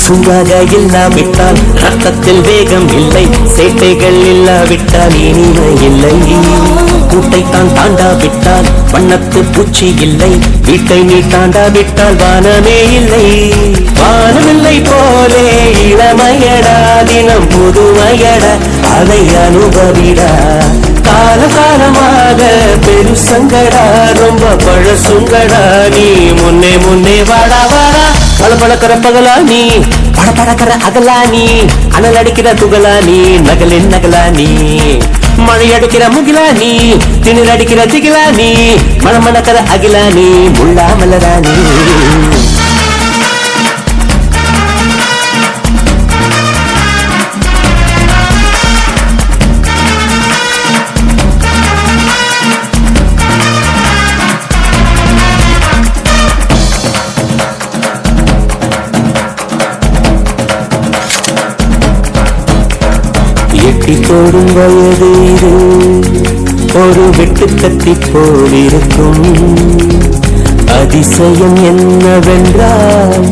ஒழுங்காக இல்லாவிட்டால் ரத்தத்தில் வேகம் இல்லை, சேட்டைகள் இல்லாவிட்டால் இனிமை இல்லை. கூட்டைத்தான் தாண்டாவிட்டால் வண்ணத்து பூச்சி இல்லை, வீட்டை நீ தாண்டாவிட்டால் வானமே இல்லை. வானமில்லை போலே இளமையடா, தினம் புதுமையடா, அதை அனுபவிடா. காலகாலமாக பெருசங்கடா, ரொம்ப பழசுங்கடா, நீ முன்னே முன்னே வாடா வாடா. பளபளக்கிற பகலா நீ, படபடக்கிற அகலா நீ, அனல் அடிக்கிற துகளா நீ, நகலின் நகலா நீ. மழை அடிக்கிற முகிலா நீ, திணிர் அடிக்கிற திகிலா நீ, மணமணக்கிற அகிலா நீ, முள்ளா மலரா நீ. எட்டி போடும் வயது இது, ஒரு வெட்டு கத்தி போலிருக்கும். அதிசயம் என்னவென்றால்